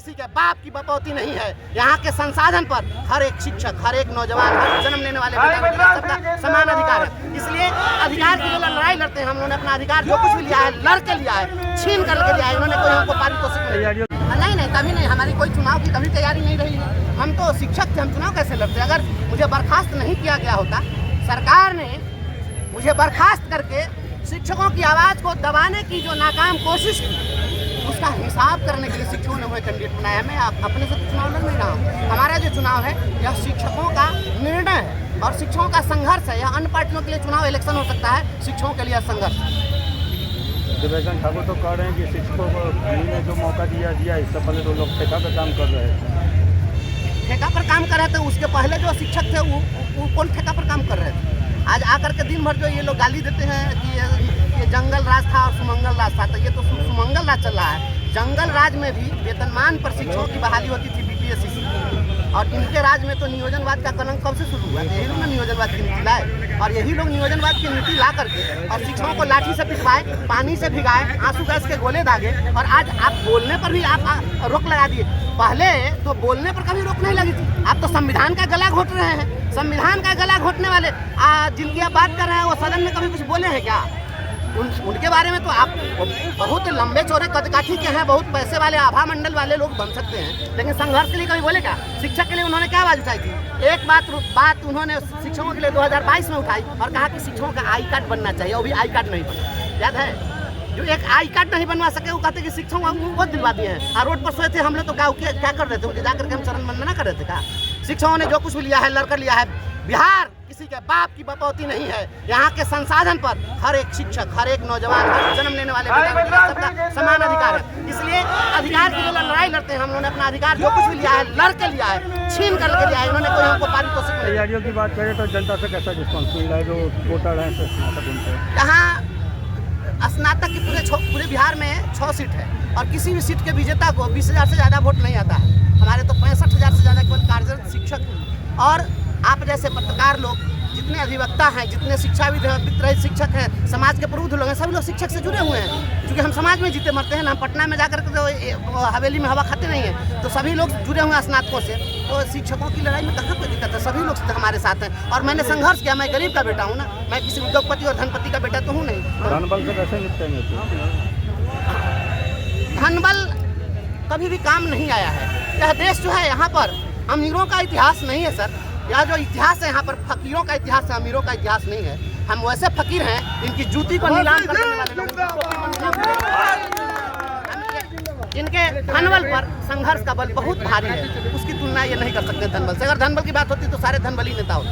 किसी के बाप की बपौती नहीं है। यहाँ के संसाधन पर हर एक शिक्षक, हर एक नौजवान, हर जन्म लेने वाले बेटा सबका समान अधिकार है। इसलिए अधिकार की जो लड़ाई लड़ते हैं, हम लोगों ने अपना अधिकार जो कुछ भी लिया है लड़ के लिया है, छीन करके लिया है। इन्होंने कोई हमको पारितोषिक नहीं, कभी नहीं, हमारी कोई चुनाव की कभी तैयारी नहीं रही है। हम तो शिक्षक थे, हम चुनाव कैसे लड़ते? अगर मुझे बर्खास्त नहीं किया गया होता, सरकार ने मुझे बर्खास्त करके शिक्षकों की आवाज़ को दबाने की जो नाकाम कोशिश की, उसका हिसाब करने के लिए शिक्षकों ने वह कैंडिडेट बनाया। मैं अपने से चुनाव लड़ नहीं रहा हूँ। हमारा जो चुनाव है यह शिक्षकों का निर्णय है और शिक्षकों का संघर्ष है। यह अन्य पार्टियों के लिए चुनाव इलेक्शन हो सकता है, शिक्षकों के लिए संघर्ष। दिव्यांग ठाकुर तो कह रहे हैं कि शिक्षकों को ने जो मौका दिया इससे पहले तो लोग ठेका पर काम कर रहे थे। ठेका पर काम कर रहे थे, उसके पहले जो शिक्षक थे वो कौन ठेका पर काम कर रहे थे? आज आकर के दिन भर जो ये लोग गाली देते हैं कि ये जंगल राज था और सुमंगल राज था, तो ये तो सुमंगल राज चल रहा है। जंगल राज में भी वेतनमान पर शिक्षकों की बहाली होती थी बीपीएससी से, और इनके राज में तो नियोजनवाद का कलंक कब से शुरू हुआ? यही लोग नियोजनवाद की नीति लाए, और यही लोग नियोजनवाद की नीति ला करके और शिक्षकों को लाठी से पिटवाए, पानी से भिगाए, आंसू गैस के गोले दागे, और आज आप बोलने पर भी आप रोक लगा दिए। पहले तो बोलने पर कभी रोक नहीं लगी थी, आप तो संविधान का गला घोट रहे हैं। संविधान का गला घोटने वाले जिनकी आप बात कर रहे हैं वो सदन में कभी कुछ बोले हैं क्या? उनके बारे में तो आप बहुत लंबे चौड़े कदकाठी के हैं, बहुत पैसे वाले आभा मंडल वाले लोग बन सकते हैं, लेकिन संघर्ष के लिए कभी बोले क्या? शिक्षक के लिए उन्होंने क्या आवाज़ उठाई थी? एक बात उन्होंने शिक्षकों के लिए 2022 में उठाई और कहा कि शिक्षकों का आई कार्ड बनना चाहिए, वो भी आई कार्ड नहीं बना। याद है? जो एक आई कार्ड नहीं बनवा सके वो कहते कि शिक्षकों को दिलवा दिए हैं। और रोड पर सोए थे हम लोग, तो क्या कर रहे थे? उनके जाकर के हम चरण वंदना कर रहे थे क्या? शिक्षकों ने जो कुछ भी लिया है लड़कर लिया है। बिहार किसी के बाप की बपौती नहीं है। यहाँ के संसाधन पर हर एक शिक्षक, हर एक नौजवान, हर जन्म लेने वाले बेटा सबका समान अधिकार है। इसलिए अधिकार की जो लड़ाई लड़ते हैं, हम लोगों ने अपना अधिकार जो कुछ भी लिया है लड़ के लिया है, छीन करके लिया है। इन्होंने कोई हमको पारितोषिक तैयारियों की बात करें तो जनता से कैसा रिस्पॉन्स मिल रहा है? जो वोटर हैं स्नातक उनसे यहाँ स्नातक की पूरे बिहार में 6 सीट है और किसी भी सीट के विजेता को 20,000 से ज़्यादा वोट नहीं आता है। हमारे तो 65,000 से ज़्यादा केवल कार्यरत शिक्षक और आप जैसे पत्रकार लोग, जितने अधिवक्ता हैं, जितने शिक्षाविद हैं, वित्त रहित शिक्षक हैं, समाज के प्रबुद्ध लोग हैं, सभी लोग शिक्षक से जुड़े हुए हैं। क्योंकि हम समाज में जीते मरते हैं ना, हम पटना में जाकर के तो हवेली में हवा खाते नहीं हैं, तो सभी लोग जुड़े हुए हैं स्नातकों से। तो शिक्षकों की लड़ाई में कहाँ कोई दिक्कत है? सभी लोग हमारे साथ हैं और मैंने संघर्ष किया। मैं गरीब का बेटा हूँ ना, मैं किसी उद्योगपति और धनपति का बेटा तो हूँ नहीं। धनबल से कैसे निपटेंगे? धनबल कभी भी काम नहीं आया है। यह देश जो है, यहाँ पर अमीरों का इतिहास नहीं है सर। यह जो इतिहास है यहाँ पर फकीरों का इतिहास है, अमीरों का इतिहास नहीं है। हम वैसे फकीर हैं, इनकी जूती को नीलाम करने वाले लोग, इनके धनबल पर संघर्ष का बल बहुत भारी है। उसकी तुलना ये नहीं कर सकते धनबल से। अगर धनबल की बात होती तो सारे धनबली नेता होते।